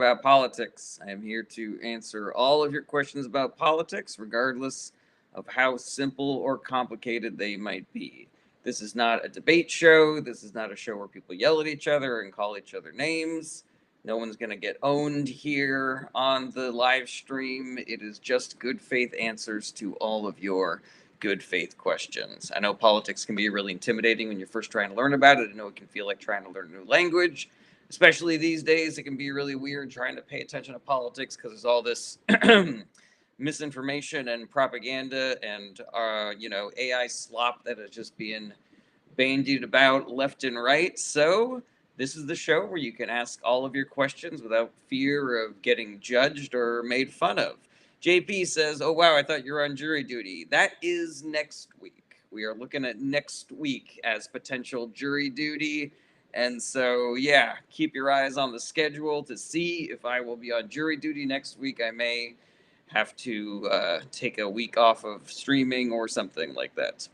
About politics. I am here to answer all of your questions about politics, regardless of how simple or complicated they might be. This is not a debate show. This is not a show where people yell at each other and call each other names. No one's going to get owned here on the live stream. It is just good faith answers to all of your good faith questions. I know politics can be really intimidating when you're first trying to learn about it. I know it can feel like trying to learn a new language, especially these days. It can be really weird trying to pay attention to politics because there's all this misinformation and propaganda and AI slop that is just being bandied about left and right. So this is the show where you can ask all of your questions without fear of getting judged or made fun of. JP says, "Oh wow, I thought you were on jury duty." That is next week. We are looking at next week as potential jury duty. And so, yeah, keep your eyes on the schedule to see if I will be on jury duty next week. I may have to take a week off of streaming or something like that.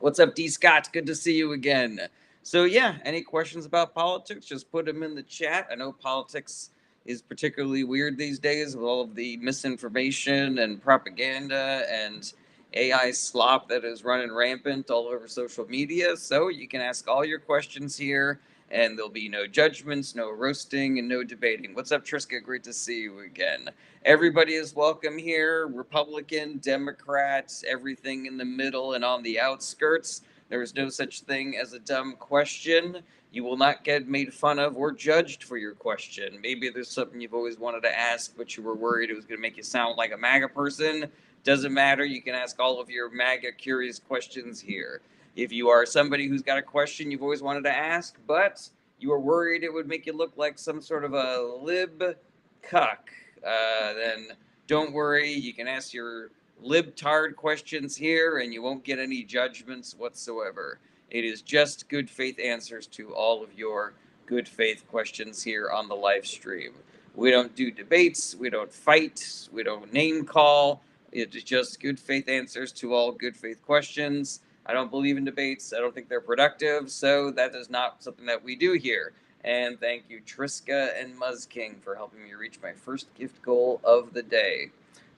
What's up, D. Scott? Good to see you again. So, yeah, any questions about politics, just put them in the chat. I know politics is particularly weird these days with all of the misinformation and propaganda and AI slop that is running rampant all over social media. So, you can ask all your questions here, and there'll be no judgments, no roasting, and no debating. What's up, Triska? Great to see you again. Everybody is welcome here. Republican, Democrats, everything in the middle and on the outskirts. There is no such thing as a dumb question. You will not get made fun of or judged for your question. Maybe there's something you've always wanted to ask, but you were worried it was going to make you sound like a MAGA person. Doesn't matter. You can ask all of your MAGA curious questions here. If you are somebody who's got a question you've always wanted to ask, but you were worried it would make you look like some sort of a lib cuck, then don't worry. You can ask your libtard questions here and you won't get any judgments whatsoever. It is just good faith answers to all of your good faith questions here on the live stream. We don't do debates, we don't fight, we don't name call. It is just good faith answers to all good faith questions. I don't believe in debates. I don't think they're productive, so that is not something that we do here. And thank you, Triska and Muzzking, for helping me reach my first gift goal of the day.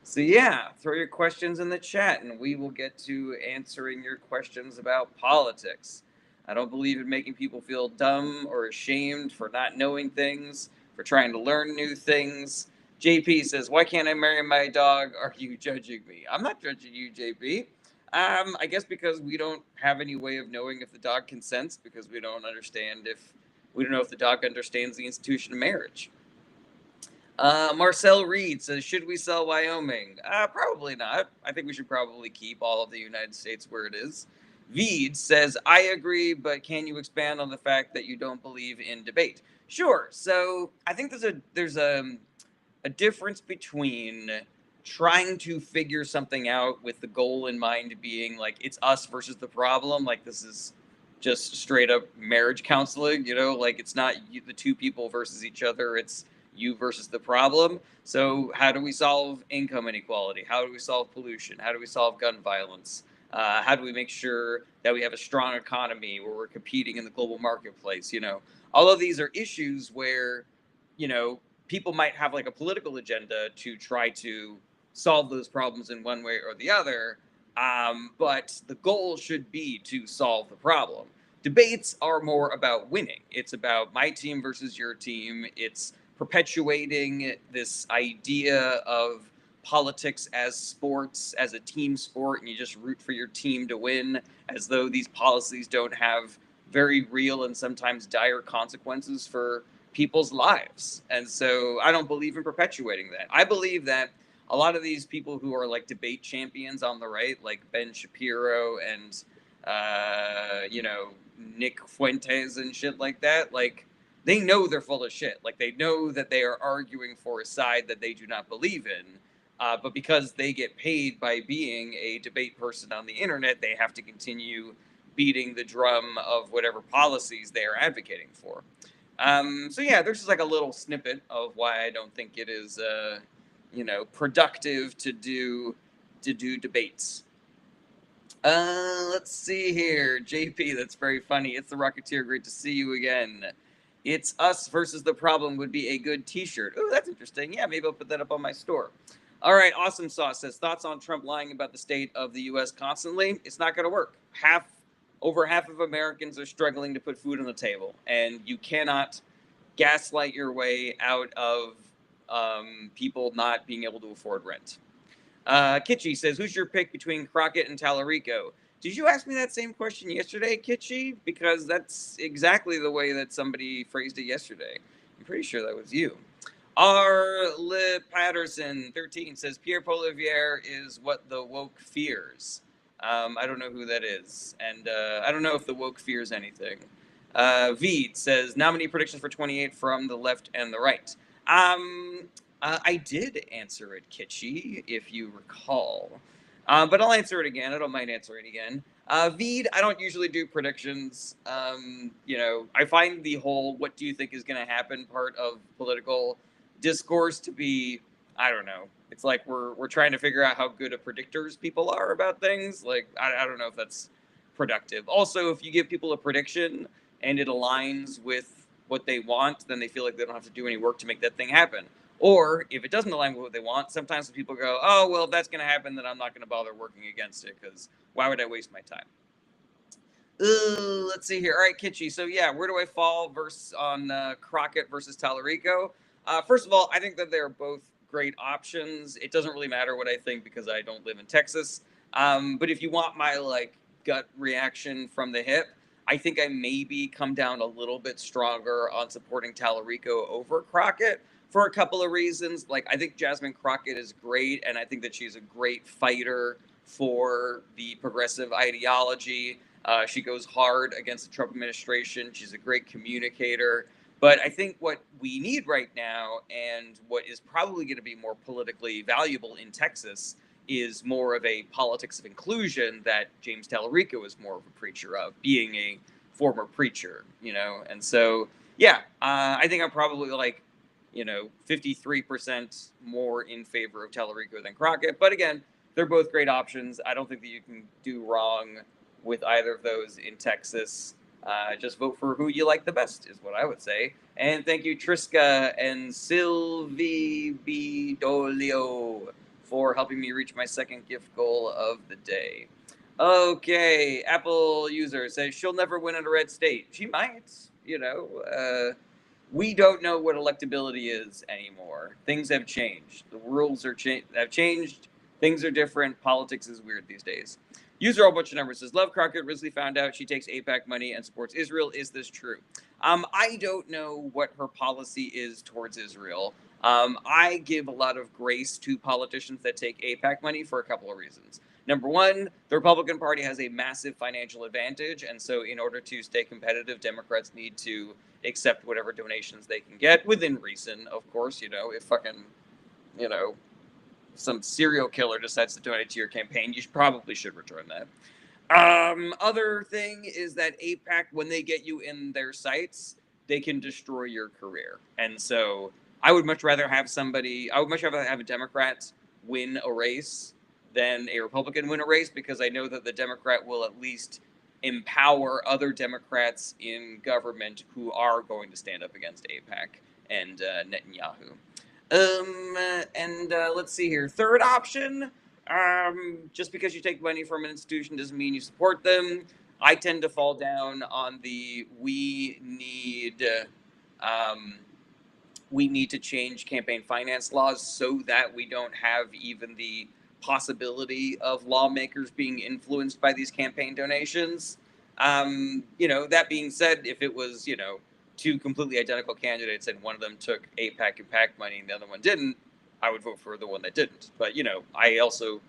So, yeah, throw your questions in the chat and we will get to answering your questions about politics. I don't believe in making people feel dumb or ashamed for not knowing things, for trying to learn new things. JP says, "Why can't I marry my dog? Are you judging me?" I'm not judging you, JP. I guess because we don't have any way of knowing if the dog consents, because we don't know if the dog understands the institution of marriage. Marcel Reed says, "Should we sell Wyoming?" Probably not. I think we should probably keep all of the United States where it is. Veed says, "I agree, but can you expand on the fact that you don't believe in debate?" Sure. So I think there's a difference between trying to figure something out with the goal in mind being like it's us versus the problem. Like this is just straight up marriage counseling, like it's not the two people versus each other. It's you versus the problem. So, how do we solve income inequality? How do we solve pollution? How do we solve gun violence? How do we make sure that we have a strong economy where we're competing in the global marketplace? All of these are issues where, you know, people might have like a political agenda to try to solve those problems in one way or the other. But the goal should be to solve the problem. Debates are more about winning. It's about my team versus your team. It's perpetuating this idea of politics as sports, as a team sport, and you just root for your team to win, as though these policies don't have very real and sometimes dire consequences for people's lives. And so I don't believe in perpetuating that. I believe that a lot of these people who are like debate champions on the right, like Ben Shapiro and Nick Fuentes and shit like that, like they know they're full of shit. Like they know that they are arguing for a side that they do not believe in. But because they get paid by being a debate person on the internet, they have to continue beating the drum of whatever policies they are advocating for. So yeah, there's just like a little snippet of why I don't think it is, productive to do debates. Let's see here. JP, that's very funny. It's the Rocketeer. Great to see you again. It's us versus the problem would be a good t-shirt. Oh, that's interesting. Yeah, maybe I'll put that up on my store. All right, Awesome Sauce says thoughts on Trump lying about the state of the US constantly. It's not going to work. Over half of Americans are struggling to put food on the table, and you cannot gaslight your way out of people not being able to afford rent. Kitschy says, who's your pick between Crockett and Tallarico? Did you ask me that same question yesterday, Kitschy? Because that's exactly the way that somebody phrased it yesterday. I'm pretty sure that was you. R. Lip Patterson 13 says Pierre Poilievre is what the woke fears. I don't know who that is, and I don't know if the woke fears anything. Veed says nominee predictions for 28 from the left and the right. I did answer it, Kitschy, if you recall. But I'll answer it again. I don't mind answering it again. Veed, I don't usually do predictions. I find the whole "what do you think is going to happen" part of political discourse to be, I don't know. It's like we're trying to figure out how good of predictors people are about things. Like I don't know if that's productive. Also, if you give people a prediction and it aligns with what they want, then they feel like they don't have to do any work to make that thing happen. Or if it doesn't align with what they want, sometimes people go, oh, well, if that's going to happen, then I'm not going to bother working against it because why would I waste my time? Let's see here. All right, Kitschy. So, yeah, where do I fall on Crockett versus Tallarico? First of all, I think that they're both great options. It doesn't really matter what I think because I don't live in Texas. But if you want my, gut reaction from the hip, I think I maybe come down a little bit stronger on supporting Tallarico over Crockett for a couple of reasons. Like, I think Jasmine Crockett is great, and I think that she's a great fighter for the progressive ideology. She goes hard against the Trump administration. She's a great communicator. But I think what we need right now, and what is probably going to be more politically valuable in Texas, is more of a politics of inclusion that James Tallarico is more of a preacher of, being a former preacher, And so, yeah, I think I'm probably 53% more in favor of Tallarico than Crockett. But again, they're both great options. I don't think that you can do wrong with either of those in Texas. Just vote for who you like the best, is what I would say. And thank you, Triska and Sylvie B. Dolio, for helping me reach my second gift goal of the day. Okay, Apple user says she'll never win in a red state. She might, we don't know what electability is anymore. Things have changed. The rules have changed. Things are different. Politics is weird these days. User a bunch of numbers says Love Crockett recently found out she takes AIPAC money and supports Israel. Is this true? I don't know what her policy is towards Israel. I give a lot of grace to politicians that take AIPAC money for a couple of reasons. Number one, the Republican Party has a massive financial advantage, and so in order to stay competitive, Democrats need to accept whatever donations they can get within reason, of course. If fucking, some serial killer decides to donate to your campaign, you probably should return that. Other thing is that AIPAC, when they get you in their sights, they can destroy your career. And so I would much rather have a Democrat win a race than a Republican win a race, because I know that the Democrat will at least empower other Democrats in government who are going to stand up against AIPAC and Netanyahu. Let's see here. Third option, just because you take money from an institution doesn't mean you support them. I tend to fall down on the we need to change campaign finance laws so that we don't have even the possibility of lawmakers being influenced by these campaign donations. That being said, if it was, two completely identical candidates and one of them took AIPAC and PAC money and the other one didn't, I would vote for the one that didn't. But, I also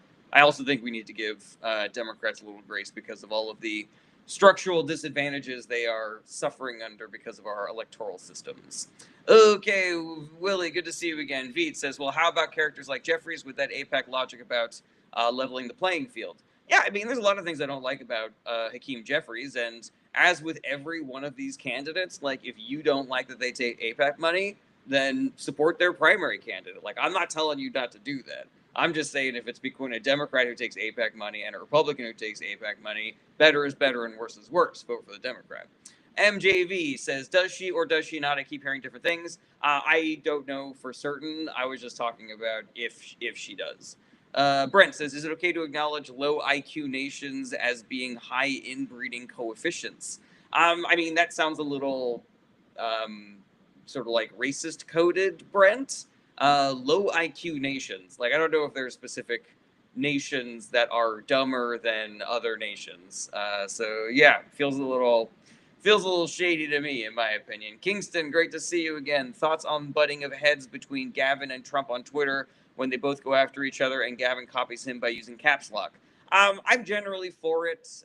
think we need to give Democrats a little grace because of all of the structural disadvantages they are suffering under because of our electoral systems. Okay, Willie, good to see you again. Veet says, well, how about characters like Jeffries with that AIPAC logic about leveling the playing field? Yeah, I mean, there's a lot of things I don't like about Hakeem Jeffries, and as with every one of these candidates, if you don't like that they take AIPAC money, then support their primary candidate. I'm not telling you not to do that. I'm just saying if it's between a Democrat who takes AIPAC money and a Republican who takes AIPAC money, better is better and worse is worse. Vote for the Democrat. MJV says, does she or does she not? I keep hearing different things. I don't know for certain. I was just talking about if she does. Brent says, is it okay to acknowledge low IQ nations as being high inbreeding coefficients? I mean, that sounds a little sort of like racist coded, Brent. Low IQ nations. Like, I don't know if there's specific nations that are dumber than other nations. So yeah, feels a little shady to me, in my opinion. Kingston, great to see you again. Thoughts on butting of heads between Gavin and Trump on Twitter when they both go after each other and Gavin copies him by using caps lock? I'm generally for it.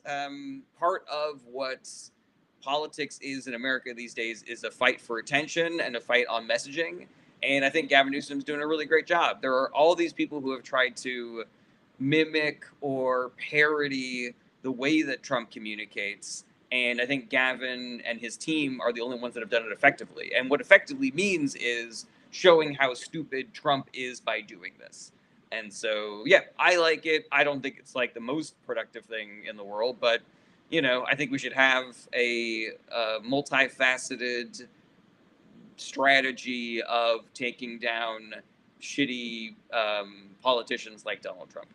Part of what politics is in America these days is a fight for attention and a fight on messaging. And I think Gavin Newsom's doing a really great job. There are all these people who have tried to mimic or parody the way that Trump communicates. And I think Gavin and his team are the only ones that have done it effectively. And what effectively means is showing how stupid Trump is by doing this. And so, yeah, I like it. I don't think it's like the most productive thing in the world, but I think we should have a multifaceted strategy of taking down shitty politicians like Donald Trump.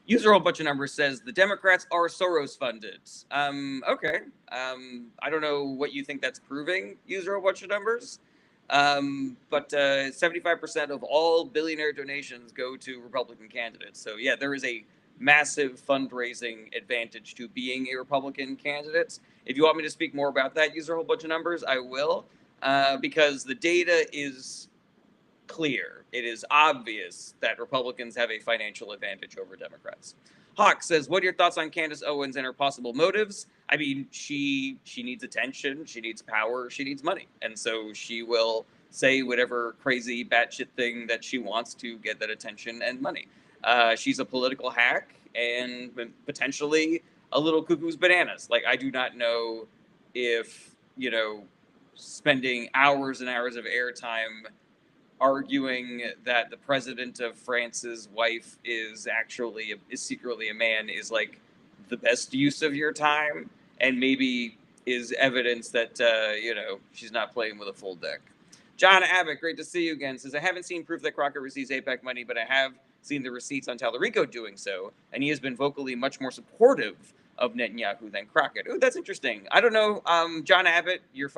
User a whole bunch of numbers says the Democrats are Soros funded. Okay. I don't know what you think that's proving. User a whole bunch of numbers. But 75% of all billionaire donations go to Republican candidates. So yeah, there is a massive fundraising advantage to being a Republican candidate. If you want me to speak more about that, user a whole bunch of numbers, I will, because the data is clear. It is obvious that Republicans have a financial advantage over Democrats. Hawk says, what are your thoughts on Candace Owens and her possible motives? I mean, she needs attention, she needs power, she needs money. And so she will say whatever crazy batshit thing that she wants to get that attention and money. She's a political hack and potentially a little cuckoo's bananas. Like, I do not know if, spending hours and hours of airtime arguing that the president of France's wife is secretly a man is like the best use of your time, and maybe is evidence that she's not playing with a full deck. John Abbott, great to see you again, says, I haven't seen proof that Crockett receives APAC money, but I have seen the receipts on Tallarico doing so, and he has been vocally much more supportive of Netanyahu than Crockett. Oh, that's interesting. I don't know, John Abbott, you're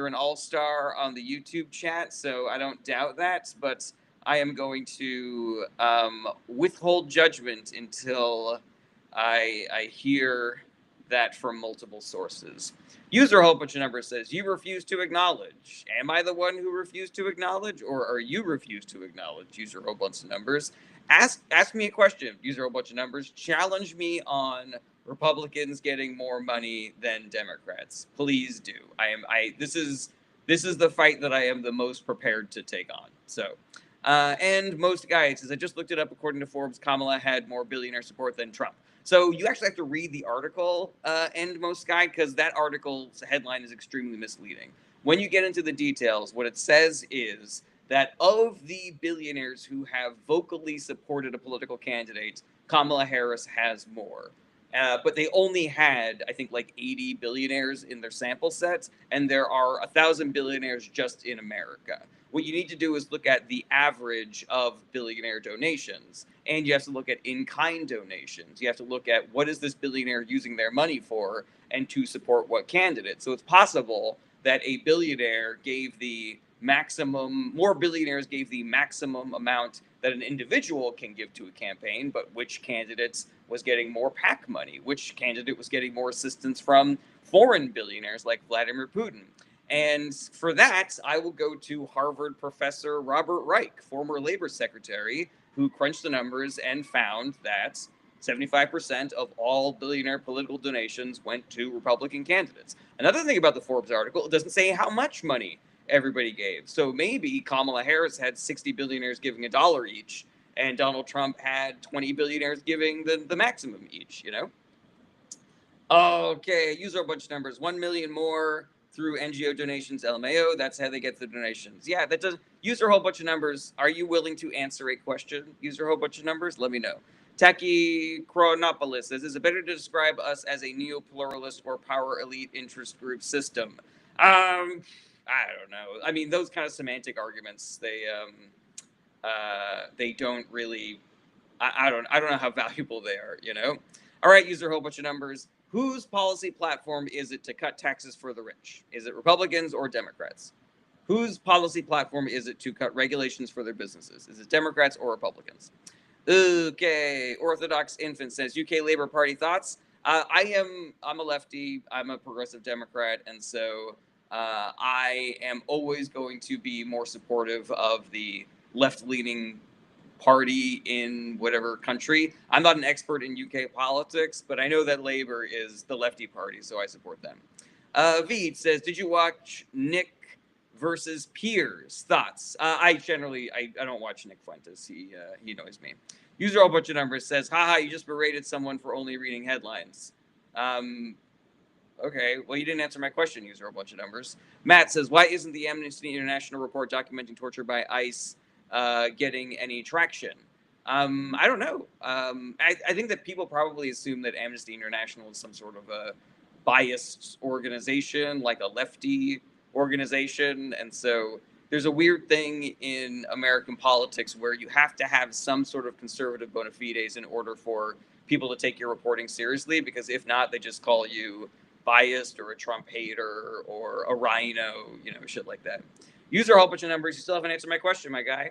an all-star on the YouTube chat, so I don't doubt that, but I am going to withhold judgment until I hear that from multiple sources. User a whole bunch of numbers says, you refuse to acknowledge. Am I the one who refused to acknowledge, or are you refused to acknowledge? User a whole bunch of numbers. Ask me a question, user a whole bunch of numbers. Challenge me on Republicans getting more money than Democrats. Please do. This is the fight that I am the most prepared to take on. So, and most guys, as I just looked it up, according to Forbes, Kamala had more billionaire support than Trump. So you actually have to read the article, End Most Guy, because that article's headline is extremely misleading. When you get into the details, what it says is that of the billionaires who have vocally supported a political candidate, Kamala Harris has more. But they only had, I think, like 80 billionaires in their sample set, and there are 1,000 billionaires just in America. What you need to do is look at the average of billionaire donations, and you have to look at in-kind donations. You have to look at what is this billionaire using their money for and to support what candidate. So it's possible that a billionaire gave the maximum, more billionaires gave the maximum amount that an individual can give to a campaign, but which candidates was getting more PAC money, which candidate was getting more assistance from foreign billionaires like Vladimir Putin. And for that, I will go to Harvard professor Robert Reich, former labor secretary, who crunched the numbers and found that 75% of all billionaire political donations went to Republican candidates. Another thing about the Forbes article, it doesn't say how much money everybody gave. So maybe Kamala Harris had 60 billionaires giving $1 each, and Donald Trump had 20 billionaires giving the maximum each, Okay, user a bunch of numbers. 1 million more through NGO donations, LMAO. That's how they get the donations. Yeah, user a whole bunch of numbers. Are you willing to answer a question? User a whole bunch of numbers? Let me know. Techie Chronopolis says, is it better to describe us as a neo-pluralist or power elite interest group system? I don't know. I mean, those kind of semantic arguments, they don't really, I don't know how valuable they are, you know? All right, user, a whole bunch of numbers. Whose policy platform is it to cut taxes for the rich? Is it Republicans or Democrats? Whose policy platform is it to cut regulations for their businesses? Is it Democrats or Republicans? Okay, Orthodox Infant says, UK Labour Party thoughts? I'm a lefty, I'm a progressive Democrat, and so I am always going to be more supportive of the left-leaning party in whatever country. I'm not an expert in UK politics, but I know that Labour is the lefty party, so I support them. Veed says, did you watch Nick versus Piers? Thoughts? I don't watch Nick Fuentes. He annoys me. User a whole bunch of numbers says, haha, you just berated someone for only reading headlines. Okay, well, you didn't answer my question, user a bunch of numbers. Matt says, why isn't the Amnesty International report documenting torture by ICE getting any traction? I don't know. I think that people probably assume that Amnesty International is some sort of a biased organization, like a lefty organization. And so there's a weird thing in American politics where you have to have some sort of conservative bona fides in order for people to take your reporting seriously, because if not, they just call you biased or a Trump hater or a rhino, shit like that. User a whole bunch of numbers. You still haven't answered my question, my guy.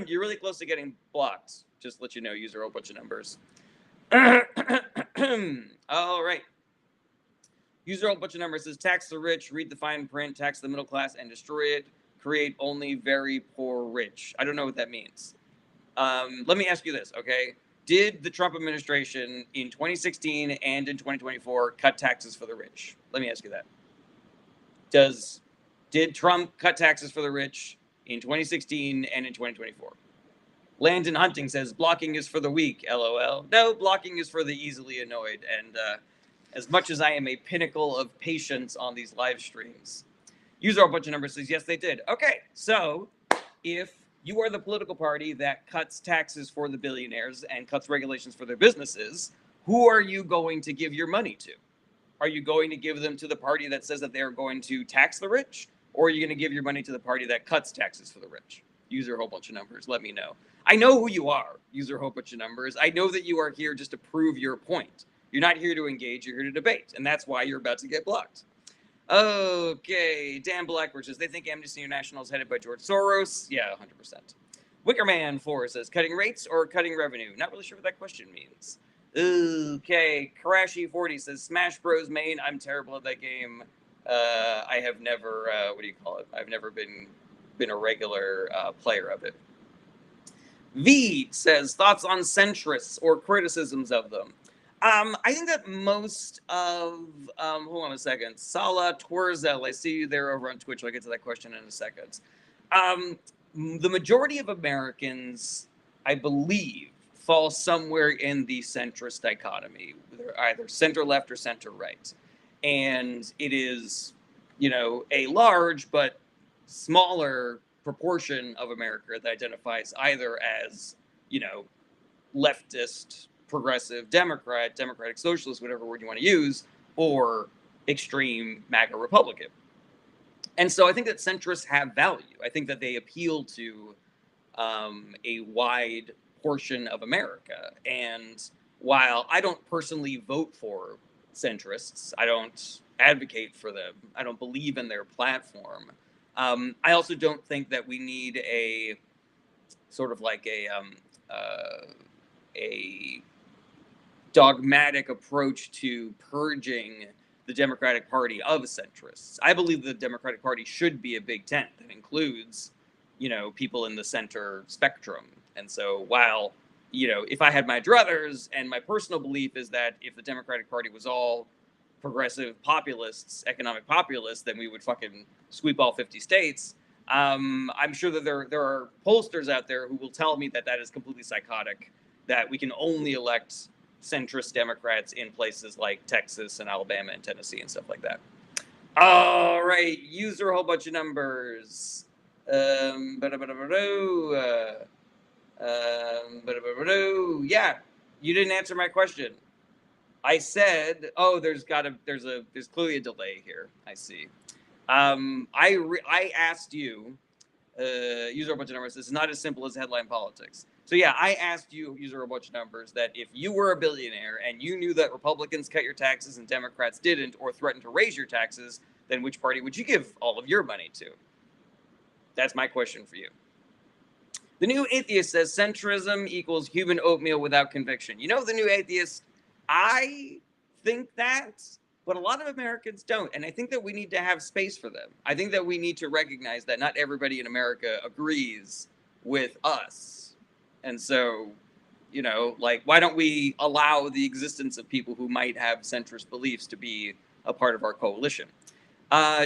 You're really close to getting blocked. Just to let you know, user a whole bunch of numbers. All right. User a whole bunch of numbers says, tax the rich, read the fine print, tax the middle class, and destroy it. Create only very poor rich. I don't know what that means. Let me ask you this, okay? Did the Trump administration in 2016 and in 2024 cut taxes for the rich? Let me ask you that. Did Trump cut taxes for the rich in 2016 and in 2024? Landon Hunting says, blocking is for the weak, LOL. No, blocking is for the easily annoyed. And as much as I am a pinnacle of patience on these live streams, user a bunch of numbers says, yes, they did. Okay, so if you are the political party that cuts taxes for the billionaires and cuts regulations for their businesses, who are you going to give your money to? Are you going to give them to the party that says that they're going to tax the rich? Or are you going to give your money to the party that cuts taxes for the rich? User a whole bunch of numbers. Let me know. I know who you are. User a whole bunch of numbers. I know that you are here just to prove your point. You're not here to engage. You're here to debate. And that's why you're about to get blocked. Okay, Dan Blackbird says, they think Amnesty International is headed by George Soros. Yeah, 100%. Wickerman 4 says, cutting rates or cutting revenue? Not really sure what that question means. Okay, Karashi 40 says, Smash Bros. Main, I'm terrible at that game. I have never, I've never been a regular player of it. V says, thoughts on centrists or criticisms of them? I think that most of, hold on a second, Sala Twerzel, I see you there over on Twitch. I'll get to that question in a second. The majority of Americans, I believe, fall somewhere in the centrist dichotomy. They're either center-left or center-right. And it is, a large but smaller proportion of America that identifies either as, leftist, progressive Democrat, democratic socialist, whatever word you want to use, or extreme MAGA Republican. And so I think that centrists have value. I think that they appeal to a wide portion of America. And while I don't personally vote for centrists, I don't advocate for them, I don't believe in their platform, I also don't think that we need a sort of like a dogmatic approach to purging the Democratic Party of centrists. I believe the Democratic Party should be a big tent that includes, people in the center spectrum. And so while, if I had my druthers, and my personal belief is that if the Democratic Party was all progressive populists, economic populists, then we would fucking sweep all 50 states. I'm sure that there are pollsters out there who will tell me that that is completely psychotic, that we can only elect centrist Democrats in places like Texas and Alabama and Tennessee and stuff like that. All right, user a whole bunch of numbers. Yeah, You didn't answer my question. I said, oh, there's clearly a delay here. I see. I asked you, user a bunch of numbers. This is not as simple as headline politics. So yeah, I asked you, user a bunch of numbers, that if you were a billionaire and you knew that Republicans cut your taxes and Democrats didn't, or threatened to raise your taxes, then which party would you give all of your money to? That's my question for you. The New Atheist says centrism equals human oatmeal without conviction. You know, the New Atheist, I think that, but a lot of Americans don't. And I think that we need to have space for them. I think that we need to recognize that not everybody in America agrees with us. And so, you know, like, why don't we allow the existence of people who might have centrist beliefs to be a part of our coalition?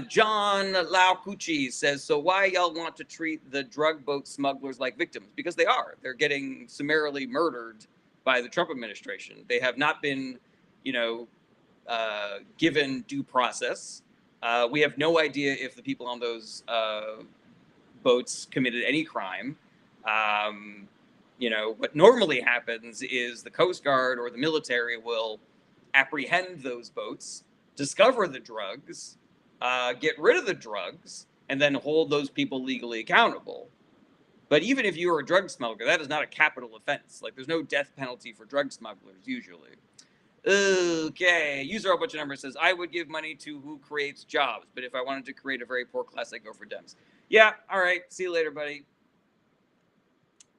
John Laucucci says, so why y'all want to treat the drug boat smugglers like victims? Because they are. They're getting summarily murdered by the Trump administration. They have not been, you know, given due process. We have no idea if the people on those boats committed any crime. You know, what normally happens is the Coast Guard or the military will apprehend those boats, discover the drugs, get rid of the drugs, and then hold those people legally accountable. But even if you are a drug smuggler, that is not a capital offense. Like, there's no death penalty for drug smugglers, usually. Okay, user a bunch of numbers says, I would give money to who creates jobs, but if I wanted to create a very poor class, I'd go for Dems. Yeah, all right, see you later, buddy.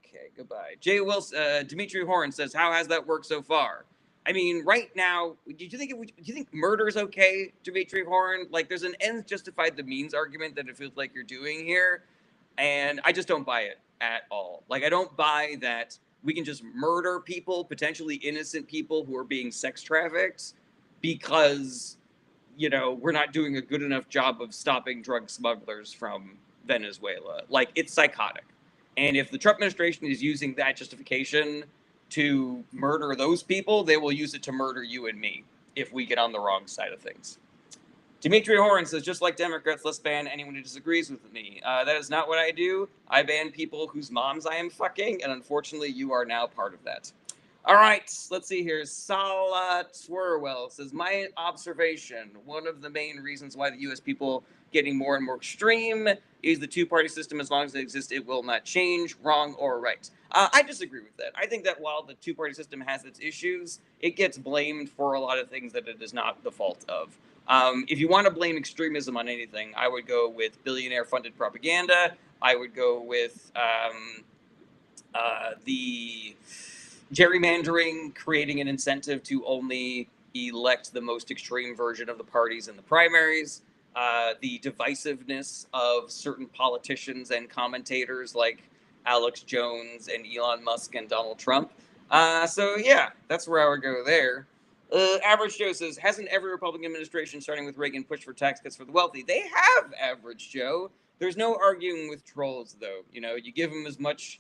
Okay, goodbye. Jay Wilson, Dimitri Horn says, how has that worked so far? I mean, right now, do you think murder is okay, Dimitri Horn? Like, there's an ends justified the means argument that it feels like you're doing here, and I just don't buy it at all. Like, I don't buy that we can just murder people, potentially innocent people who are being sex trafficked, because, you know, we're not doing a good enough job of stopping drug smugglers from Venezuela. Like, it's psychotic. And if the Trump administration is using that justification to murder those people, they will use it to murder you and me if we get on the wrong side of things. Dimitri Horan says, just like Democrats, let's ban anyone who disagrees with me. That is not what I do. I ban people whose moms I am fucking, and unfortunately, you are now part of that. All right, let's see here. Salah Swerwell says, my observation, one of the main reasons why the U.S. people getting more and more extreme is the two-party system. As long as it exists, it will not change, wrong or right. I disagree with that. I think that while the two-party system has its issues, it gets blamed for a lot of things that it is not the fault of. If you want to blame extremism on anything, I would go with billionaire-funded propaganda. I would go with the gerrymandering, creating an incentive to only elect the most extreme version of the parties in the primaries, the divisiveness of certain politicians and commentators like Alex Jones and Elon Musk and Donald Trump. So yeah, that's where I would go there. Average Joe says, hasn't every Republican administration, starting with Reagan, pushed for tax cuts for the wealthy? They have, Average Joe. There's no arguing with trolls, though. You know, you give them as much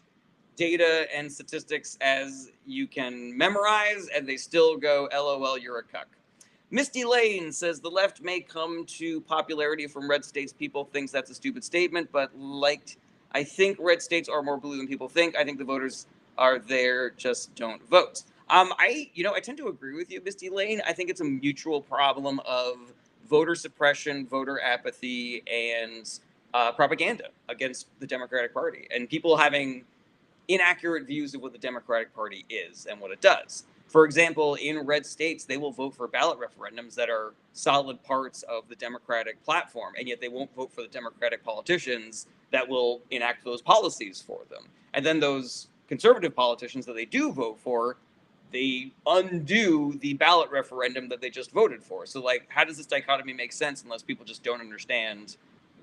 data and statistics as you can memorize, and they still go, LOL, you're a cuck. Misty Lane says, the left may come to popularity from red states. People thinks that's a stupid statement, but I think red states are more blue than people think. I think the voters are there, just don't vote. I tend to agree with you, Misty Lane. I think it's a mutual problem of voter suppression, voter apathy, and propaganda against the Democratic Party, and people having inaccurate views of what the Democratic Party is and what it does. For example, in red states, they will vote for ballot referendums that are solid parts of the Democratic platform, and yet they won't vote for the Democratic politicians that will enact those policies for them. And then those conservative politicians that they do vote for, they undo the ballot referendum that they just voted for. So, like, how does this dichotomy make sense unless people just don't understand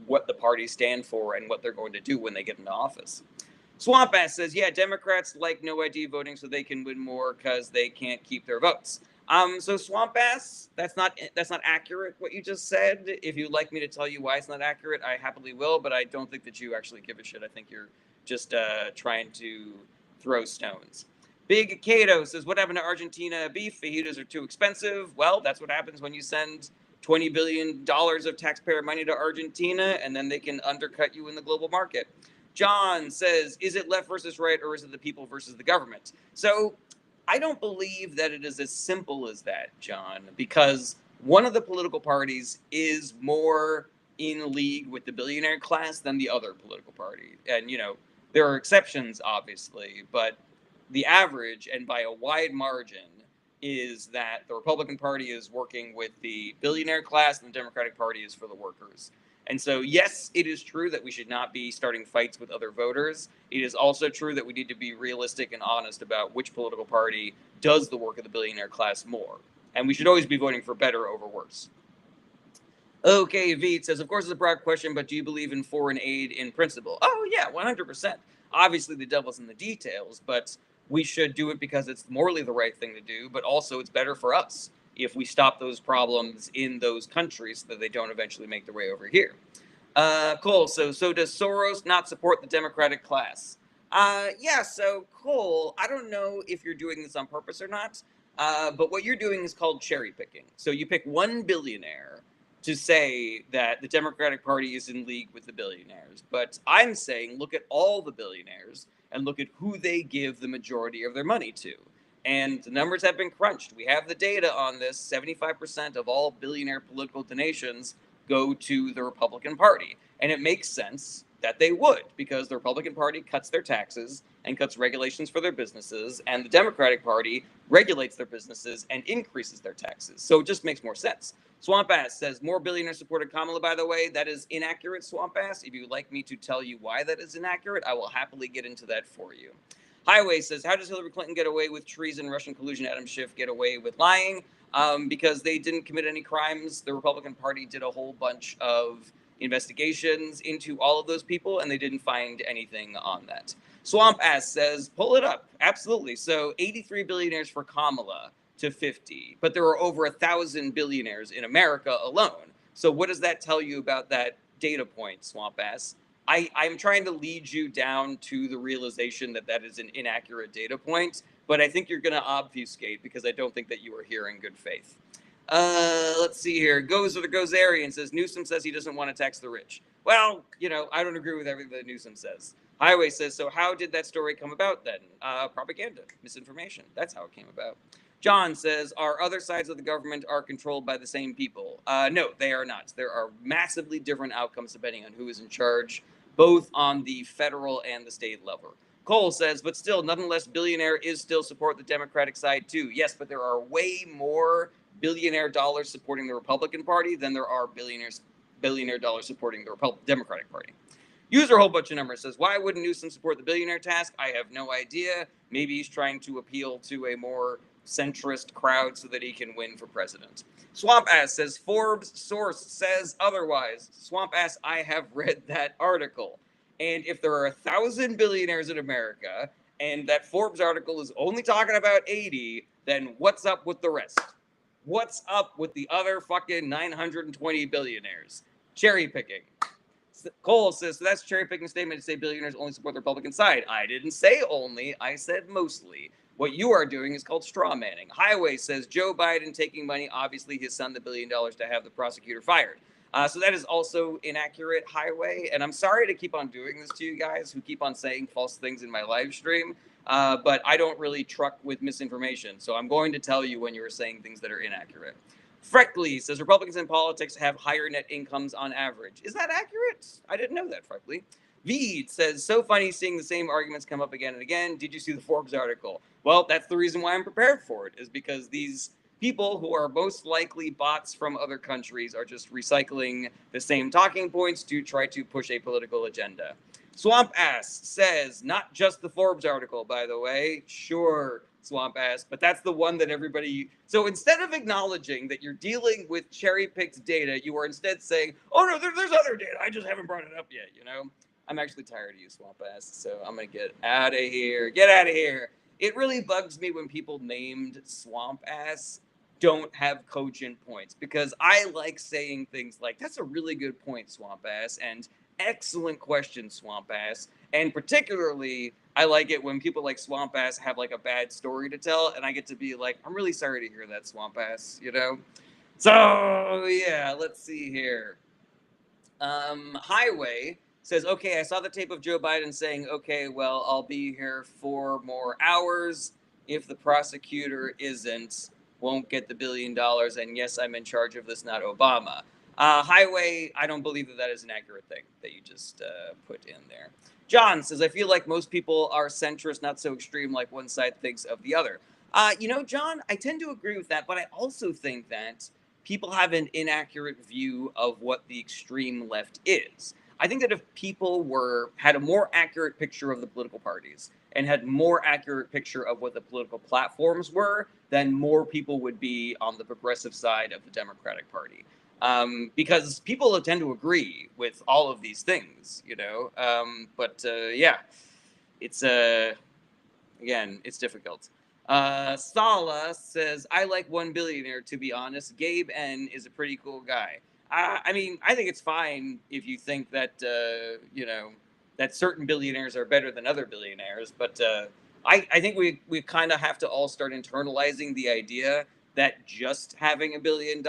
what the parties stand for and what they're going to do when they get into office? Swamp Ass says, yeah, Democrats like no ID voting so they can win more because they can't keep their votes. So Swamp Ass, that's not accurate what you just said. If you'd like me to tell you why it's not accurate, I happily will, but I don't think that you actually give a shit. I think you're just trying to throw stones. Big Cato says, what happened to Argentina beef? Fajitas are too expensive. Well, that's what happens when you send $20 billion of taxpayer money to Argentina, and then they can undercut you in the global market. John says, is it left versus right, or is it the people versus the government? So I don't believe that it is as simple as that, John, because one of the political parties is more in league with the billionaire class than the other political party. And, there are exceptions, obviously, but the average, and by a wide margin, is that the Republican Party is working with the billionaire class and the Democratic Party is for the workers. And so, yes, it is true that we should not be starting fights with other voters. It is also true that we need to be realistic and honest about which political party does the work of the billionaire class more. And we should always be voting for better over worse. Okay, Veet says, of course, it's a broad question, but do you believe in foreign aid in principle? Oh, yeah, 100%. Obviously, the devil's in the details, but we should do it because it's morally the right thing to do, but also it's better for us if we stop those problems in those countries so that they don't eventually make their way over here. Cole, so does Soros not support the Democratic class? Yeah, so Cole, I don't know if you're doing this on purpose or not, but what you're doing is called cherry picking. So you pick one billionaire to say that the Democratic Party is in league with the billionaires. But I'm saying look at all the billionaires and look at who they give the majority of their money to. And the numbers have been crunched. We have the data on this. 75% of all billionaire political donations go to the Republican Party. And it makes sense that they would, because the Republican Party cuts their taxes and cuts regulations for their businesses, and the Democratic Party regulates their businesses and increases their taxes. So it just makes more sense. Swamp Ass says, more billionaires supported Kamala, by the way. That is inaccurate, Swamp Ass. If you'd like me to tell you why that is inaccurate, I will happily get into that for you. Highway says, how does Hillary Clinton get away with treason, Russian collusion, Adam Schiff get away with lying? Because they didn't commit any crimes. The Republican Party did a whole bunch of investigations into all of those people, and they didn't find anything on that. Swamp Ass says, pull it up. Absolutely. So 83 billionaires for Kamala to 50, but there are over 1,000 billionaires in America alone. So what does that tell you about that data point, Swamp Ass? I'm trying to lead you down to the realization that that is an inaccurate data point, but I think you're going to obfuscate because I don't think that you are here in good faith. Let's see here. Goes with the Gozerian says Newsom says he doesn't want to tax the rich. Well, I don't agree with everything that Newsom says. Highway says, so how did that story come about then? Propaganda, misinformation. That's how it came about. John says, our other sides of the government are controlled by the same people. No, they are not. There are massively different outcomes depending on who is in charge, both on the federal and the state level. Cole says, but still, nonetheless, billionaire is still support the Democratic side too. Yes, but there are way more billionaire dollars supporting the Republican Party than there are billionaire dollars supporting the Democratic Party. User a whole bunch of numbers says, why wouldn't Newsom support the billionaire task? I have no idea. Maybe he's trying to appeal to a more centrist crowd so that he can win for president. Swamp Ass says, Forbes source says otherwise. Swamp Ass, I have read that article. And if there are 1,000 billionaires in America, and that Forbes article is only talking about 80, then what's up with the rest? What's up with the other fucking 920 billionaires? Cherry picking. Cole says, so that's cherry picking statement to say billionaires only support the Republican side. I didn't say only, I said mostly. What you are doing is called straw manning. Highway says Joe Biden taking money, obviously his son, the $1 billion, to have the prosecutor fired. So that is also inaccurate, Highway. And I'm sorry to keep on doing this to you guys who keep on saying false things in my live stream. But I don't really truck with misinformation. So I'm going to tell you when you are saying things that are inaccurate. Freckley says Republicans in politics have higher net incomes on average. Is that accurate? I didn't know that, Freckley. Veed says, so funny seeing the same arguments come up again and again. Did you see the Forbes article? Well, that's the reason why I'm prepared for it, is because these people who are most likely bots from other countries are just recycling the same talking points to try to push a political agenda. Swamp Ass says, not just the Forbes article, by the way. Sure, Swamp Ass, but that's the one that everybody... So instead of acknowledging that you're dealing with cherry-picked data, you are instead saying, oh no, there's other data, I just haven't brought it up yet, I'm actually tired of you, Swamp Ass, so I'm gonna get out of here. Get out of here. It really bugs me when people named Swamp Ass don't have cogent points, because I like saying things like, that's a really good point, Swamp Ass, and excellent question, Swamp Ass. And particularly, I like it when people like Swamp Ass have like a bad story to tell, and I get to be like, I'm really sorry to hear that, Swamp Ass, So, yeah, let's see here. Highway says, okay, I saw the tape of Joe Biden saying, okay, well, I'll be here 4 more hours. if the prosecutor isn't, won't get the $1 billion. And yes, I'm in charge of this, not Obama. Highway, I don't believe that that is an accurate thing that you just put in there. John says, I feel like most people are centrist, not so extreme like one side thinks of the other. John, I tend to agree with that, but I also think that people have an inaccurate view of what the extreme left is. I think that if people had a more accurate picture of the political parties and had more accurate picture of what the political platforms were, then more people would be on the progressive side of the Democratic Party. Because people tend to agree with all of these things, yeah, it's again, it's difficult. Sala says, I like One Billionaire, to be honest. Gabe N is a pretty cool guy. I mean, I think it's fine if you think that, that certain billionaires are better than other billionaires, but I think we kind of have to all start internalizing the idea that just having $1 billion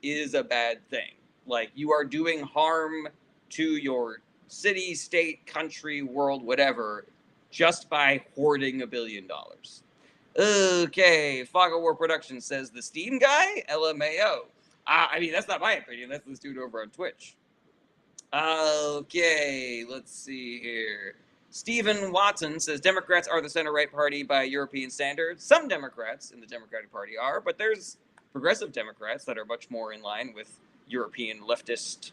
is a bad thing. Like, you are doing harm to your city, state, country, world, whatever, just by hoarding $1 billion. Okay, Fog of War Productions says the Steam guy, LMAO. I mean, that's not my opinion. That's this dude over on Twitch. Okay, let's see here. Stephen Watson says Democrats are the center-right party by European standards. Some Democrats in the Democratic Party are, but there's progressive Democrats that are much more in line with European leftist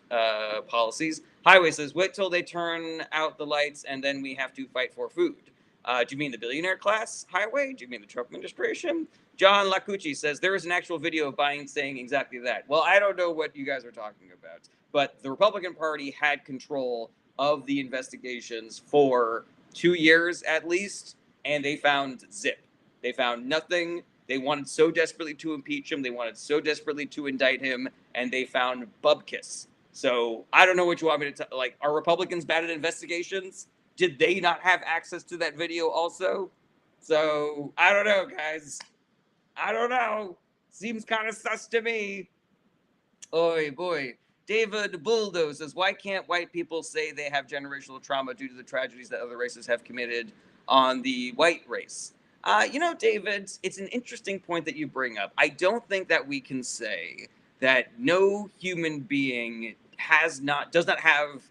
policies. Highway says, wait till they turn out the lights and then we have to fight for food. Do you mean the billionaire class, Highway? Do you mean the Trump administration? John Lacucci says, there is an actual video of Biden saying exactly that. Well, I don't know what you guys are talking about, but the Republican Party had control of the investigations for 2 years at least, and they found zip. They found nothing. They wanted so desperately to impeach him. They wanted so desperately to indict him, and they found bubkiss. So I don't know what you want me to tell. Like, are Republicans bad at investigations? Did they not have access to that video also? So I don't know, guys. I don't know. Seems kind of sus to me. Oy boy. David Buldo says, why can't white people say they have generational trauma due to the tragedies that other races have committed on the white race? David, it's an interesting point that you bring up. I don't think that we can say that no human being does not have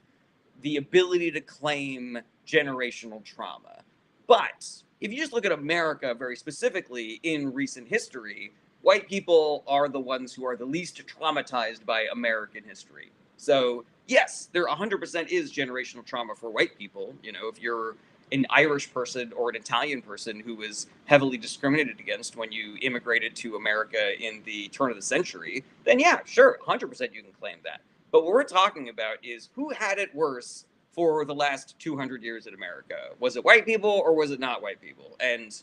the ability to claim generational trauma. But if you just look at America very specifically in recent history, white people are the ones who are the least traumatized by American history. So, yes, there 100% is generational trauma for white people. If you're an Irish person or an Italian person who was heavily discriminated against when you immigrated to America in the turn of the century, then yeah, sure, 100% you can claim that. But what we're talking about is who had it worse for the last 200 years in America. Was it white people or was it not white people? And,